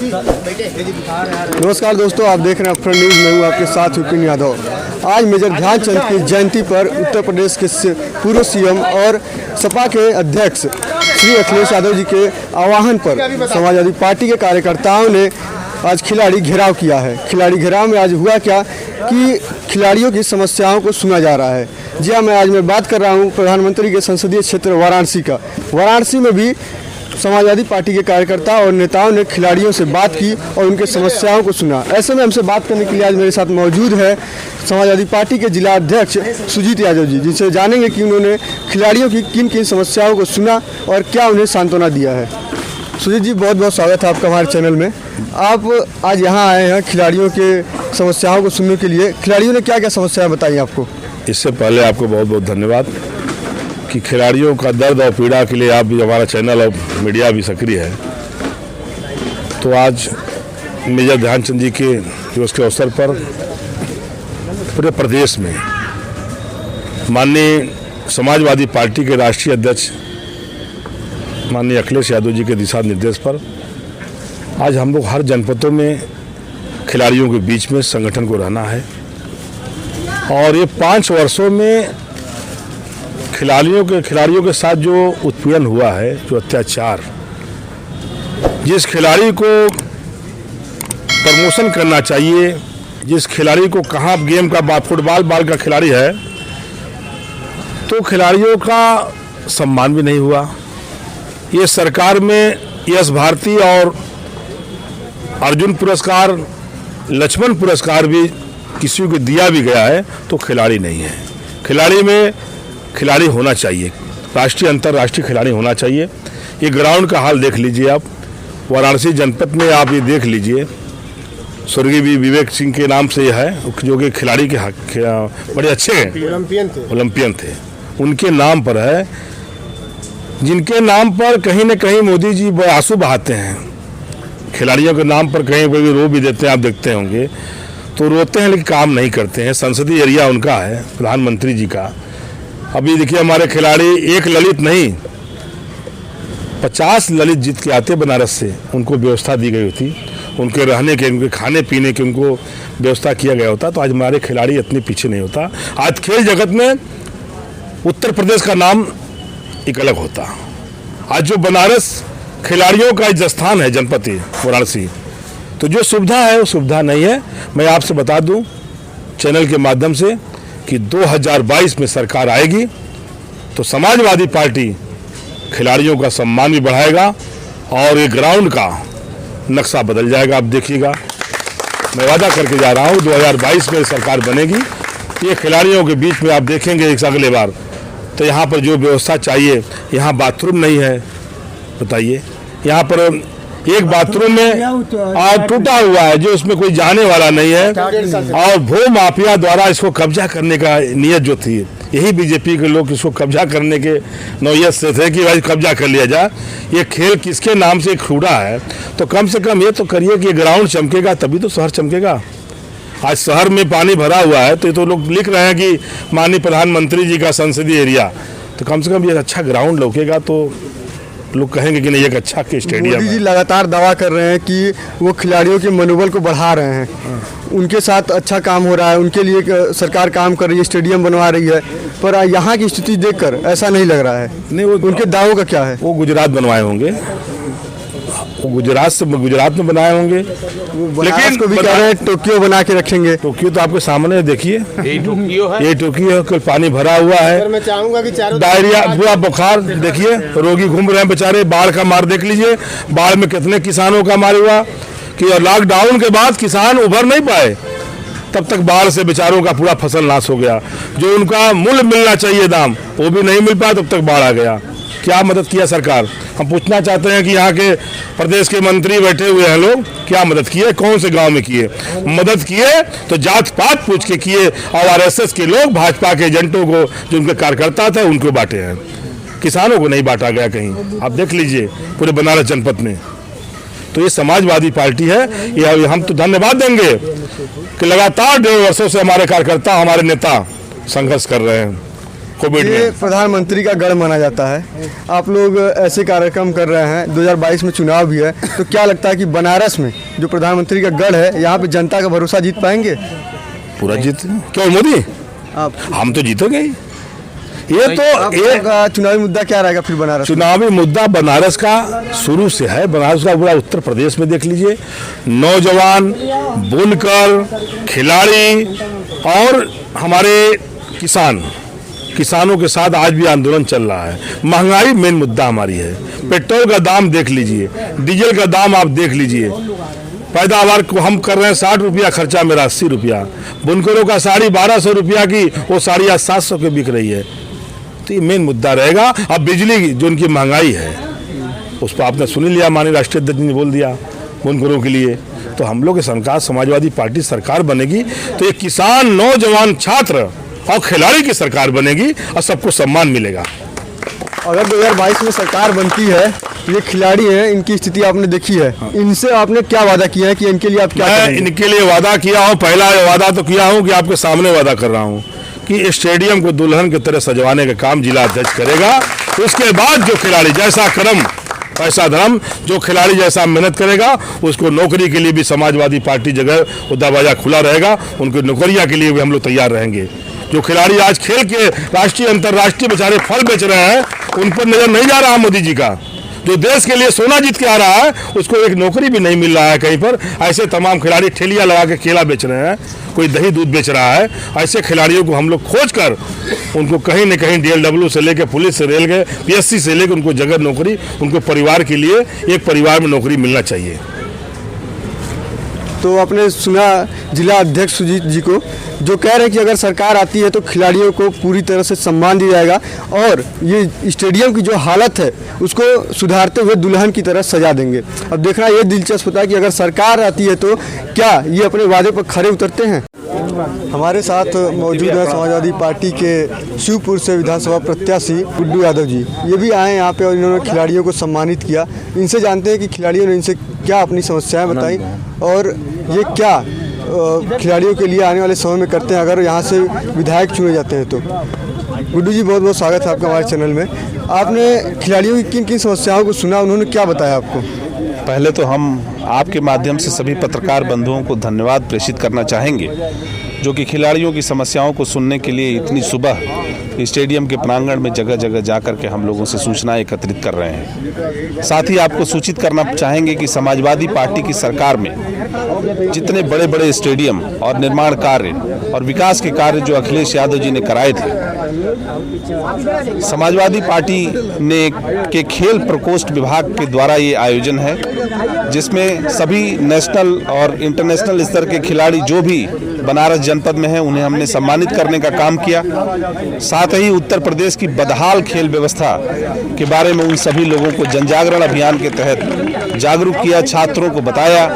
नमस्कार दोस्तों, आप देख रहे हैं अपना न्यूज़। मैं हूँ आपके साथ विपिन यादव। आज मेजर ध्यानचंद की जयंती पर उत्तर प्रदेश के पूर्व सीएम और सपा के अध्यक्ष श्री अखिलेश यादव जी के आह्वान पर समाजवादी पार्टी के कार्यकर्ताओं ने आज खिलाड़ी घेराव किया है। खिलाड़ी घेराव में आज हुआ क्या कि खिलाड़ियों की समस्याओं को सुना जा रहा है। जी हाँ, मैं बात कर रहा हूँ प्रधानमंत्री के संसदीय क्षेत्र वाराणसी का। वाराणसी में भी समाजवादी पार्टी के कार्यकर्ता और नेताओं ने खिलाड़ियों से बात की और उनके समस्याओं को सुना। ऐसे में हमसे बात करने के लिए आज मेरे साथ मौजूद है समाजवादी पार्टी के जिला अध्यक्ष सुजीत यादव जी, जिनसे जानेंगे कि उन्होंने खिलाड़ियों की किन किन समस्याओं को सुना और क्या उन्हें सांत्वना दिया है। सुजीत जी, बहुत बहुत स्वागत है आपका हमारे चैनल में। आप आज यहाँ आए हैं खिलाड़ियों के समस्याओं को सुनने के लिए। खिलाड़ियों ने क्या क्या समस्याएं बताई आपको? इससे पहले आपको बहुत बहुत धन्यवाद कि खिलाड़ियों का दर्द और पीड़ा के लिए आप भी, हमारा चैनल और मीडिया भी सक्रिय है। तो आज मेजर ध्यानचंद जी के दिवस के अवसर पर पूरे प्रदेश में माननीय समाजवादी पार्टी के राष्ट्रीय अध्यक्ष माननीय अखिलेश यादव जी के दिशा निर्देश पर आज हम लोग हर जनपदों में खिलाड़ियों के बीच में संगठन को रहना है। और ये 5 वर्षों में खिलाड़ियों के साथ जो उत्पीड़न हुआ है, जो अत्याचार, जिस खिलाड़ी को प्रमोशन करना चाहिए, जिस खिलाड़ी को कहाँ गेम का फुटबॉल का खिलाड़ी है, तो खिलाड़ियों का सम्मान भी नहीं हुआ। ये सरकार में यश भारती और अर्जुन पुरस्कार, लक्ष्मण पुरस्कार भी किसी को दिया भी गया है, तो खिलाड़ी नहीं है। खिलाड़ी होना चाहिए, राष्ट्रीय अंतर्राष्ट्रीय खिलाड़ी होना चाहिए। ये ग्राउंड का हाल देख लीजिए आप, वाराणसी जनपद में आप ये देख लीजिए। स्वर्गीय विवेक सिंह के नाम से है, जो कि खिलाड़ी के बड़े अच्छे हैं, ओलंपियन थे, उनके नाम पर है, जिनके नाम पर कहीं न कहीं मोदी जी आंसू बहाते हैं। खिलाड़ियों के नाम पर कहीं कोई रो भी देते हैं, आप देखते होंगे, तो रोते हैं लेकिन काम नहीं करते हैं। संसदीय एरिया उनका है, प्रधानमंत्री जी का। अभी देखिए, हमारे खिलाड़ी एक ललित नहीं 50 ललित जीत के आते बनारस से, उनको व्यवस्था दी गई होती, उनके रहने के, उनके खाने पीने की उनको व्यवस्था किया गया होता, तो आज हमारे खिलाड़ी इतने पीछे नहीं होता। आज खेल जगत में उत्तर प्रदेश का नाम एक अलग होता। आज जो बनारस खिलाड़ियों का एक स्थान है, जनपद वाराणसी, तो जो सुविधा है वो सुविधा नहीं है। मैं आपसे बता दूं चैनल के माध्यम से कि 2022 में सरकार आएगी तो समाजवादी पार्टी खिलाड़ियों का सम्मान भी बढ़ाएगा और ये ग्राउंड का नक्शा बदल जाएगा। आप देखिएगा, मैं वादा करके जा रहा हूँ 2022 में सरकार बनेगी, ये खिलाड़ियों के बीच में आप देखेंगे एक अगले बार, तो यहाँ पर जो व्यवस्था चाहिए, यहाँ बाथरूम नहीं है, बताइए, यहाँ पर एक बाथरूम में आज टूटा हुआ है, जो उसमें कोई जाने वाला नहीं है। और भू माफिया द्वारा इसको कब्जा करने का नियत जो थी, यही बीजेपी के लोग इसको कब्जा करने के नौयत से थे कि भाई कब्जा कर लिया जाए। ये खेल किसके नाम से छूटा है, तो कम से कम ये तो करिए कि ग्राउंड चमकेगा तभी तो शहर चमकेगा। आज शहर में पानी भरा हुआ है, तो ये तो लोग लिख रहे हैं कि माननीय प्रधानमंत्री जी का संसदीय एरिया, तो कम से कम ये अच्छा ग्राउंड लौकेगा तो लोग कहेंगे कि नहीं, एक अच्छा के स्टेडियम। मोदी जी लगातार दावा कर रहे हैं कि वो खिलाड़ियों के मनोबल को बढ़ा रहे हैं, उनके साथ अच्छा काम हो रहा है, उनके लिए सरकार काम कर रही है, स्टेडियम बनवा रही है, पर यहाँ की स्थिति देखकर ऐसा नहीं लग रहा है। नहीं, वो उनके दावों का क्या है? वो गुजरात बनवाए होंगे, वो गुजरात में बनाए होंगे, लेकिन को भी कह रहे हैं टोक्यो बना के रखेंगे। टोक्यो तो आपके सामने देखिए, ये टोक्यो है, कल पानी भरा हुआ है, मैं चाहूंगा कि डायरिया, पूरा बुखार, देखिए रोगी घूम रहे हैं बेचारे। बाढ़ का मार देख लीजिए, बाढ़ में कितने किसानों का मार हुआ कि लॉकडाउन के बाद किसान उभर नहीं पाए, तब तक बाढ़ से बेचारों का पूरा फसल नाश हो गया। जो उनका मूल्य मिलना चाहिए दाम, वो भी नहीं मिल पाया, तब तक बाढ़ आ गया। क्या मदद किया सरकार? हम पूछना चाहते हैं कि यहाँ के प्रदेश के मंत्री बैठे हुए हैं लोग, क्या मदद किए? कौन से गांव में किए? मदद किए तो जात पात पूछ के किए, और आरएसएस के लोग भाजपा के एजेंटों को, जो उनके कार्यकर्ता थे, उनको बांटे हैं। किसानों को नहीं बांटा गया कहीं, आप देख लीजिए पूरे बनारस जनपद में। तो ये समाजवादी पार्टी है, ये हम तो धन्यवाद देंगे कि लगातार 1.5 वर्षों से हमारे कार्यकर्ता, हमारे नेता संघर्ष कर रहे हैं। कोविड ये में। प्रधानमंत्री का गढ़ माना जाता है, आप लोग ऐसे कार्यक्रम कर रहे हैं, 2022 में चुनाव भी है, तो क्या लगता है कि बनारस में जो प्रधानमंत्री का गढ़ है, यहाँ पे जनता का भरोसा जीत पाएंगे? पूरा जीत क्यों मोदी? आप हम तो जीतेंगे ही। ये तो एक आपका चुनावी मुद्दा क्या रहेगा फिर बनारस में? चुनावी मुद्दा बनारस का शुरू से है। बनारस का पूरा उत्तर प्रदेश में देख लीजिए, नौजवान, बुनकर, खिलाड़ी और हमारे किसानों के साथ आज भी आंदोलन चल रहा है। महंगाई मेन मुद्दा हमारी है। पेट्रोल का दाम देख लीजिए, डीजल का दाम आप देख लीजिए। पैदावार को हम कर रहे हैं 60 रुपया खर्चा, मेरा 80 रुपया। बुनकरों का साड़ी 1200 रुपया की, वो साड़ी आज 700 के बिक रही है। तो ये मेन मुद्दा रहेगा। अब बिजली की जो उनकी महंगाई है, उस पर आपने सुन लिया, माननीय राष्ट्रीय अध्यक्ष ने बोल दिया बुनकरों के लिए। तो हम लोग की सरकार, समाजवादी पार्टी सरकार बनेगी तो ये किसान, नौजवान, छात्र और खिलाड़ी की सरकार बनेगी और सबको सम्मान मिलेगा। अगर 2022 में सरकार बनती है, ये खिलाड़ी हैं, इनकी स्थिति आपने देखी है, इनसे आपने क्या वादा किया है कि इनके लिए आप क्या मैं करेंगे? इनके लिए वादा किया हूँ। पहला वादा तो किया हूँ कि आपके सामने वादा कर रहा हूँ कि स्टेडियम को दुल्हन की तरह सजवाने का काम जिला अध्यक्ष करेगा। उसके बाद जो खिलाड़ी जैसा कर्म पैसा धर्म, जो खिलाड़ी जैसा मेहनत करेगा, उसको नौकरी के लिए भी समाजवादी पार्टी जगह दरवाजा खुला रहेगा। उनकी नौकरियां के लिए भी हम लोग तैयार रहेंगे। जो खिलाड़ी आज खेल के राष्ट्रीय अंतर्राष्ट्रीय बेचारे फल बेच रहे हैं, उन पर नजर नहीं जा रहा मोदी जी का। जो देश के लिए सोना जीत के आ रहा है, उसको एक नौकरी भी नहीं मिल रहा है कहीं पर। ऐसे तमाम खिलाड़ी ठेलियां लगा के केला बेच रहे हैं, कोई दही दूध बेच रहा है। ऐसे खिलाड़ियों को हम लोग खोज कर उनको कहीं न कहीं DLW से लेकर पुलिस से रेल गए, PSC से लेकर उनको जगह नौकरी, उनको परिवार के लिए एक परिवार में नौकरी मिलना चाहिए। तो आपने सुना जिला अध्यक्ष सुजीत जी को, जो कह रहे हैं कि अगर सरकार आती है तो खिलाड़ियों को पूरी तरह से सम्मान दिया जाएगा और ये स्टेडियम की जो हालत है उसको सुधारते हुए दुल्हन की तरह सजा देंगे। अब देखना ये दिलचस्प होता है कि अगर सरकार आती है तो क्या ये अपने वादे पर खरे उतरते हैं। हमारे साथ मौजूद हैं समाजवादी पार्टी के शिवपुर से विधानसभा प्रत्याशी गुड्डू यादव जी। ये भी आए यहाँ पे और इन्होंने खिलाड़ियों को सम्मानित किया। इनसे जानते हैं कि खिलाड़ियों ने इनसे क्या अपनी समस्याएं बताई और ये क्या खिलाड़ियों के लिए आने वाले समय में करते हैं अगर यहाँ से विधायक चुने जाते हैं तो। गुड्डू जी, बहुत बहुत स्वागत है आपका हमारे चैनल में। आपने खिलाड़ियों की किन किन समस्याओं को सुना, उन्होंने क्या बताया आपको? पहले तो हम आपके माध्यम से सभी पत्रकार बंधुओं को धन्यवाद प्रेषित करना चाहेंगे, जो कि खिलाड़ियों की समस्याओं को सुनने के लिए इतनी सुबह स्टेडियम के प्रांगण में जगह जगह जाकर के हम लोगों से सूचनाएं एकत्रित कर रहे हैं। साथ ही आपको सूचित करना चाहेंगे कि समाजवादी पार्टी की सरकार में जितने बड़े बड़े स्टेडियम और निर्माण कार्य और विकास के कार्य जो अखिलेश यादव जी ने कराए थे, समाजवादी पार्टी ने के खेल प्रकोष्ठ विभाग के द्वारा ये आयोजन है, जिसमें सभी नेशनल और इंटरनेशनल स्तर के खिलाड़ी जो भी बनारस जनपद में हैं उन्हें हमने सम्मानित करने का काम किया। साथ ही उत्तर प्रदेश की बदहाल खेल व्यवस्था के बारे में उन सभी लोगों को जनजागरण अभियान के तहत जागरूक किया, छात्रों को बताया।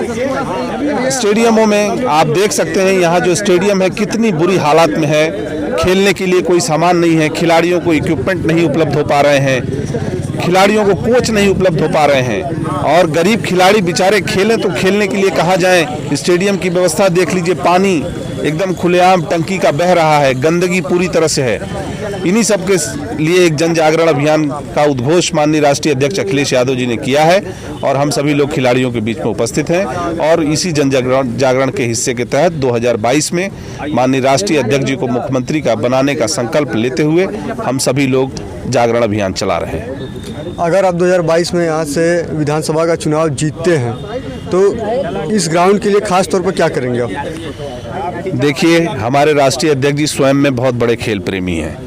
स्टेडियमों में आप देख सकते हैं यहाँ जो स्टेडियम है कितनी बुरी हालत में है, खेलने के लिए कोई सामान नहीं है, खिलाड़ियों को इक्विपमेंट नहीं उपलब्ध हो पा रहे हैं, खिलाड़ियों को कोच नहीं उपलब्ध हो पा रहे हैं और गरीब खिलाड़ी बेचारे खेलें तो खेलने के लिए कहाँ जाएं। स्टेडियम की व्यवस्था देख लीजिए, पानी एकदम खुलेआम टंकी का बह रहा है, गंदगी पूरी तरह से है। इन्हीं सब के लिए एक जन जागरण अभियान का उद्घोष माननीय राष्ट्रीय अध्यक्ष अखिलेश यादव जी ने किया है और हम सभी लोग खिलाड़ियों के बीच में उपस्थित हैं और इसी जन जागरण के हिस्से के तहत 2022 में माननीय राष्ट्रीय अध्यक्ष जी को मुख्यमंत्री का बनाने का संकल्प लेते हुए हम सभी लोग जागरण अभियान चला रहे हैं। अगर आप 2022 में यहाँ से विधानसभा का चुनाव जीतते हैं तो इस ग्राउंड के लिए खास तौर पर क्या करेंगे आप? देखिए, हमारे राष्ट्रीय अध्यक्ष जी स्वयं में बहुत बड़े खेल प्रेमी हैं।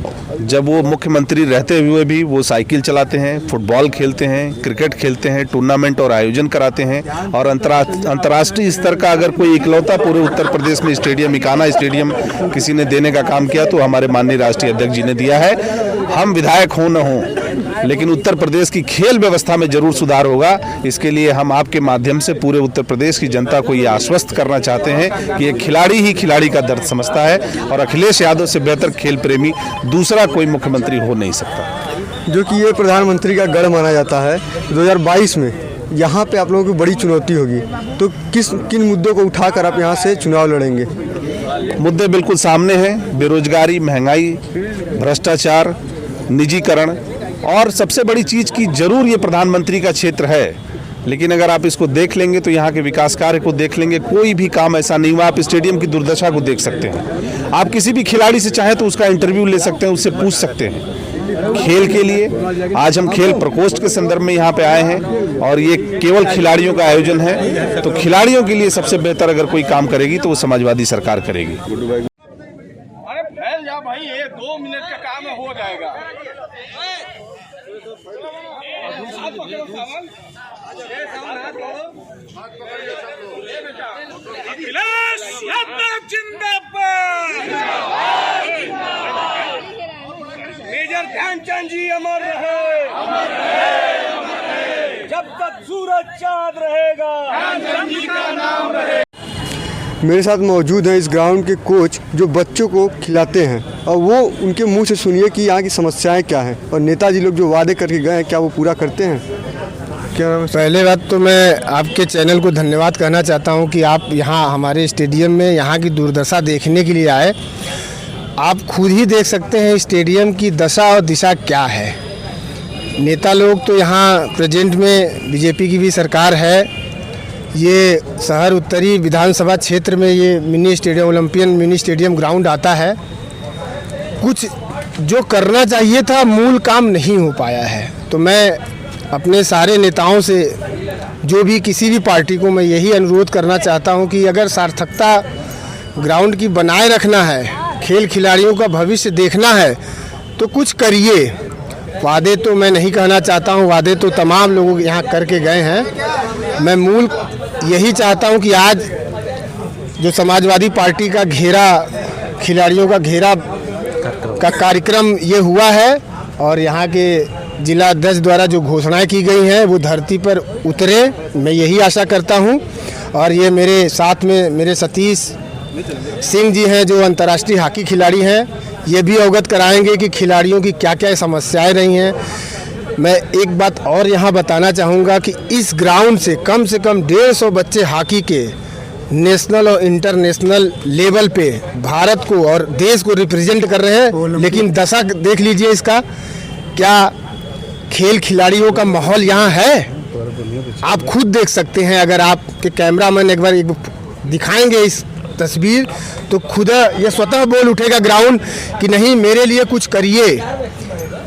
जब वो मुख्यमंत्री रहते हुए भी वो साइकिल चलाते हैं, फुटबॉल खेलते हैं, क्रिकेट खेलते हैं, टूर्नामेंट और आयोजन कराते हैं और अंतर्राष्ट्रीय स्तर का अगर कोई इकलौता पूरे उत्तर प्रदेश में स्टेडियम, इकाना स्टेडियम किसी ने देने का काम किया तो हमारे माननीय राष्ट्रीय अध्यक्ष जी ने दिया है। हम विधायक हों न हों, लेकिन उत्तर प्रदेश की खेल व्यवस्था में जरूर सुधार होगा। इसके लिए हम आपके माध्यम से पूरे उत्तर प्रदेश की जनता को ये आश्वस्त करना चाहते हैं कि एक खिलाड़ी ही खिलाड़ी का दर्द समझता है और अखिलेश यादव से बेहतर खेल प्रेमी दूसरा कोई मुख्यमंत्री हो नहीं सकता। जो कि ये प्रधानमंत्री का गढ़ माना जाता है, 2022 में यहाँ पे आप लोगों की बड़ी चुनौती होगी, तो किन मुद्दों को उठाकर आप यहाँ से चुनाव लड़ेंगे? मुद्दे बिल्कुल सामने हैं, बेरोजगारी, महंगाई, भ्रष्टाचार, निजीकरण और सबसे बड़ी चीज़ की जरूर ये प्रधानमंत्री का क्षेत्र है, लेकिन अगर आप इसको देख लेंगे तो यहाँ के विकास कार्य को देख लेंगे, कोई भी काम ऐसा नहीं हुआ। आप स्टेडियम की दुर्दशा को देख सकते हैं। आप किसी भी खिलाड़ी से चाहे तो उसका इंटरव्यू ले सकते हैं, उससे पूछ सकते हैं। खेल के लिए आज हम खेल प्रकोष्ठ के संदर्भ में यहाँ पे आए हैं और ये केवल खिलाड़ियों का आयोजन है, तो खिलाड़ियों के लिए सबसे बेहतर अगर कोई काम करेगी तो वो समाजवादी सरकार करेगी। अरे फैल जा भाई, ये 2 मिनट का काम है, हो जाएगा। अखिलेश यादव जिंदाबाद, मेजर ध्यानचंद जी अमर रहे, जब तक सूरज चांद रहेगा ध्यानचंद जी का नाम रहे। मेरे साथ मौजूद हैं इस ग्राउंड के कोच जो बच्चों को खिलाते हैं, और वो उनके मुंह से सुनिए कि यहाँ की समस्याएं क्या हैं और नेताजी लोग जो वादे करके गए हैं क्या वो पूरा करते हैं। क्या नाम है? पहले बात तो मैं आपके चैनल को धन्यवाद कहना चाहता हूं कि आप यहाँ हमारे स्टेडियम में यहाँ की दुर्दशा देखने के लिए आए। आप खुद ही देख सकते हैं स्टेडियम की दशा और दिशा क्या है। नेता लोग तो यहाँ प्रेजेंट में बीजेपी की भी सरकार है। ये शहर उत्तरी विधानसभा क्षेत्र में ये mini stadium, Olympian mini stadium ground आता है। कुछ जो करना चाहिए था मूल काम नहीं हो पाया है। तो मैं अपने सारे नेताओं से, जो भी किसी भी पार्टी को, मैं यही अनुरोध करना चाहता हूं कि अगर सार्थकता ग्राउंड की बनाए रखना है, खेल खिलाड़ियों का भविष्य देखना है, तो कुछ करिए। वादे तो मैं नहीं कहना चाहता हूं, वादे तो तमाम लोग यहाँ करके गए हैं। मैं मूल यही चाहता हूं कि आज जो समाजवादी पार्टी का घेरा, खिलाड़ियों का घेरा का कार्यक्रम ये हुआ है और यहाँ के जिला अध्यक्ष द्वारा जो घोषणाएं की गई हैं वो धरती पर उतरे, मैं यही आशा करता हूं। और ये मेरे साथ में मेरे सतीश सिंह जी हैं जो अंतर्राष्ट्रीय हॉकी खिलाड़ी हैं, ये भी अवगत कराएंगे कि खिलाड़ियों की क्या क्या समस्याएं रही हैं। मैं एक बात और यहाँ बताना चाहूँगा कि इस ग्राउंड से कम 150 बच्चे हॉकी के नेशनल और इंटरनेशनल लेवल पे भारत को और देश को रिप्रेजेंट कर रहे हैं। लेकिन दशा देख लीजिए इसका, क्या खेल खिलाड़ियों का माहौल यहाँ है? आप खुद देख सकते हैं। अगर आपके कैमरामैन एक बार दिखाएंगे इस तस्वीर तो खुद ये स्वतः बोल उठेगा ग्राउंड कि नहीं, मेरे लिए कुछ करिए।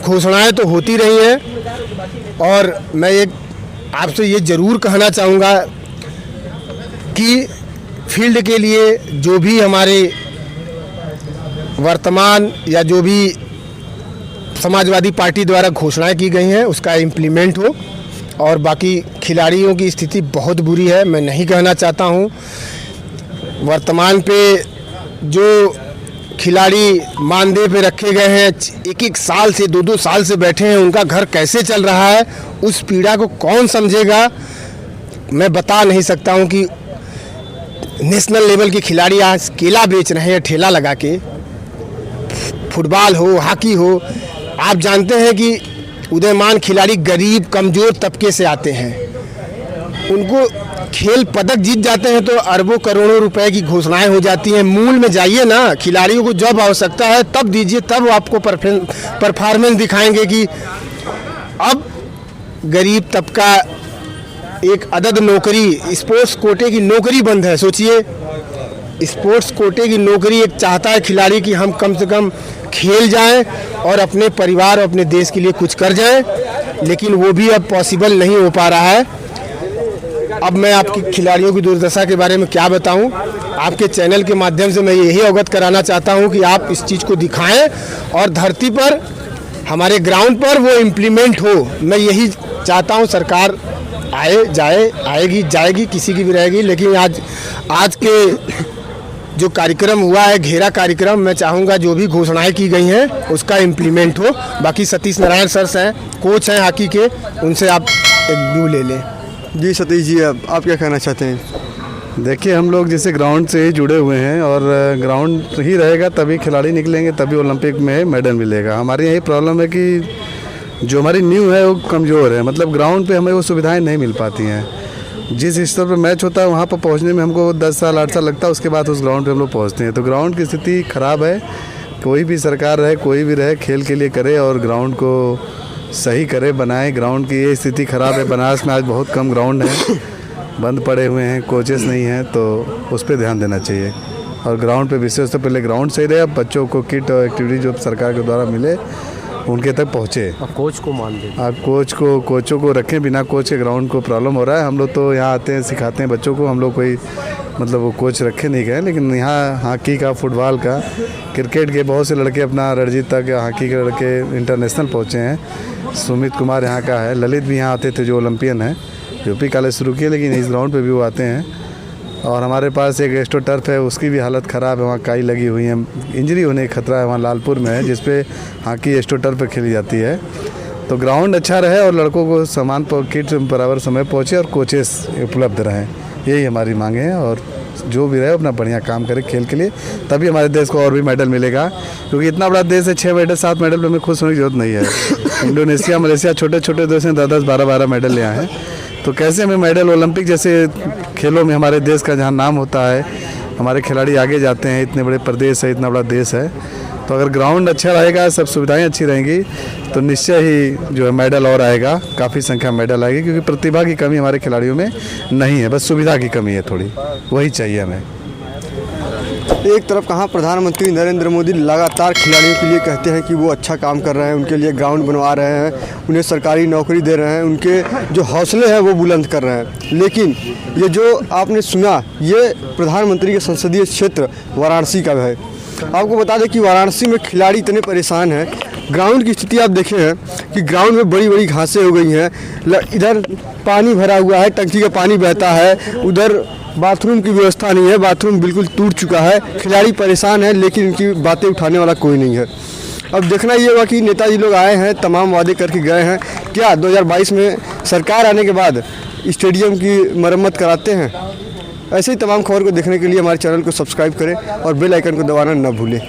घोषणाएं तो होती रही हैं और मैं एक आपसे ये ज़रूर कहना चाहूँगा कि फील्ड के लिए जो भी हमारे वर्तमान या जो भी समाजवादी पार्टी द्वारा घोषणाएं की गई हैं उसका इम्प्लीमेंट हो। और बाकी खिलाड़ियों की स्थिति बहुत बुरी है, मैं नहीं कहना चाहता हूं। वर्तमान पे जो खिलाड़ी मानदेय पे रखे गए हैं, 1-1 साल से 2-2 साल से बैठे हैं, उनका घर कैसे चल रहा है, उस पीड़ा को कौन समझेगा। मैं बता नहीं सकता हूं कि नेशनल लेवल के खिलाड़ी आज केला बेच रहे हैं ठेला लगा के, फुटबॉल हो, हॉकी हो। आप जानते हैं कि उदयमान खिलाड़ी गरीब कमज़ोर तबके से आते हैं, उनको खेल पदक जीत जाते हैं तो अरबों करोड़ों रुपए की घोषणाएं हो जाती हैं। मूल में जाइए ना, खिलाड़ियों को जब आवश्यकता है तब दीजिए, तब आपको परफॉर्मेंस दिखाएंगे कि अब गरीब तबका एक अदद नौकरी, स्पोर्ट्स कोटे की नौकरी बंद है। सोचिए, स्पोर्ट्स कोटे की नौकरी एक चाहता है खिलाड़ी कि हम कम से कम खेल जाएं और अपने परिवार और अपने देश के लिए कुछ कर जाएं, लेकिन वो भी अब पॉसिबल नहीं हो पा रहा है। अब मैं आपकी खिलाड़ियों की दुर्दशा के बारे में क्या बताऊं। आपके चैनल के माध्यम से मैं यही अवगत कराना चाहता हूं कि आप इस चीज़ को दिखाएं और धरती पर, हमारे ग्राउंड पर वो इम्प्लीमेंट हो। मैं यही चाहता हूं। सरकार आए जाए, आएगी जाएगी, किसी की भी रहेगी, लेकिन आज के जो कार्यक्रम हुआ है, घेरा कार्यक्रम, मैं चाहूँगा जो भी घोषणाएं की गई हैं उसका इम्प्लीमेंट हो। बाकी सतीश नारायण सर हैं, कोच हैं हॉकी के, उनसे आप एक व्यू ले लें। जी सतीश जी, अब आप क्या कहना चाहते हैं? देखिए, हम लोग जैसे ग्राउंड से ही जुड़े हुए हैं और ग्राउंड ही रहेगा तभी खिलाड़ी निकलेंगे, तभी ओलंपिक में मेडल मिलेगा। हमारी यही प्रॉब्लम है कि जो हमारी नींव है वो कमज़ोर है, मतलब ग्राउंड पे हमें वो सुविधाएं नहीं मिल पाती हैं। जिस स्तर पर मैच होता है वहाँ पर पहुँचने में हमको 10 साल 8 साल लगता है, उसके बाद उस ग्राउंड पे हम लोग पहुँचते हैं। तो ग्राउंड की स्थिति ख़राब है। कोई भी सरकार रहे, कोई भी रहे, खेल के लिए करे और ग्राउंड को सही करे, बनाए। ग्राउंड की ये स्थिति ख़राब है, बनारस में आज बहुत कम ग्राउंड है, बंद पड़े हुए हैं, कोचेस नहीं हैं, तो उस पर ध्यान देना चाहिए। और ग्राउंड पे विशेष तो पहले ग्राउंड सही रहे, अब बच्चों को किट और एक्टिविटी जो सरकार के द्वारा मिले उनके तक पहुँचे। कोच को मान दे, आप कोचों को रखें, बिना कोच के ग्राउंड को प्रॉब्लम हो रहा है। हम लोग तो यहाँ आते हैं, सिखाते हैं बच्चों को, हम लोग कोई मतलब वो कोच रखे नहीं गए, लेकिन यहाँ हॉकी का, फुटबॉल का, क्रिकेट के बहुत से लड़के, अपना रणजीत तक हॉकी के लड़के इंटरनेशनल पहुँचे हैं। सुमित कुमार यहाँ का है, ललित भी यहाँ आते थे जो ओलंपियन है, यूपी कॉलेज शुरू किए, लेकिन इस ग्राउंड पे भी वो आते हैं। और हमारे पास एक एस्ट्रो टर्फ है, उसकी भी हालत ख़राब है, वहाँ काई लगी हुई है, इंजरी होने का खतरा है। वहाँ लालपुर में है, जिसपे हॉकी एस्ट्रो टर्फ पे खेली जाती है। तो ग्राउंड अच्छा रहे और लड़कों को सामान किट बराबर समय पहुँचे और कोचेस उपलब्ध रहें, यही हमारी मांगे हैं। और जो भी रहे अपना बढ़िया काम करे खेल के लिए, तभी हमारे देश को और भी मेडल मिलेगा, क्योंकि इतना बड़ा देश है, 6 मेडल 7 मेडल में हमें खुश होने की जरूरत नहीं है। इंडोनेशिया, मलेशिया छोटे छोटे देश हैं, 10-10 12-12 मेडल ले आए हैं। तो कैसे हमें मेडल, ओलंपिक जैसे खेलों में हमारे देश का जहाँ नाम होता है, हमारे खिलाड़ी आगे जाते हैं, इतने बड़े प्रदेश है, इतना बड़ा देश है, तो अगर ग्राउंड अच्छा रहेगा, सब सुविधाएं अच्छी रहेंगी, तो निश्चय ही जो है मेडल और आएगा, काफ़ी संख्या में मेडल आएगी। क्योंकि प्रतिभा की कमी हमारे खिलाड़ियों में नहीं है, बस सुविधा की कमी है थोड़ी, वही चाहिए हमें। एक तरफ कहाँ प्रधानमंत्री नरेंद्र मोदी लगातार खिलाड़ियों के लिए कहते हैं कि वो अच्छा काम कर रहे हैं, उनके लिए ग्राउंड बनवा रहे हैं, उन्हें सरकारी नौकरी दे रहे हैं, उनके जो हौसले हैं वो बुलंद कर रहे हैं। लेकिन ये जो आपने सुना, ये प्रधानमंत्री के संसदीय क्षेत्र वाराणसी का है। आपको बता दें कि वाराणसी में खिलाड़ी इतने परेशान हैं, ग्राउंड की स्थिति आप देखें हैं कि ग्राउंड में बड़ी बड़ी घासें हो गई हैं, इधर पानी भरा हुआ है, टंकी का पानी बहता है, उधर बाथरूम की व्यवस्था नहीं है, बाथरूम बिल्कुल टूट चुका है, खिलाड़ी परेशान है, लेकिन इनकी बातें उठाने वाला कोई नहीं है। अब देखना ये होगा कि नेताजी लोग आए हैं, तमाम वादे करके गए हैं, क्या 2022 में सरकार आने के बाद स्टेडियम की मरम्मत कराते हैं? ऐसे ही तमाम खबर को देखने के लिए हमारे चैनल को सब्सक्राइब करें और बेल आइकन को दबाना न भूलें।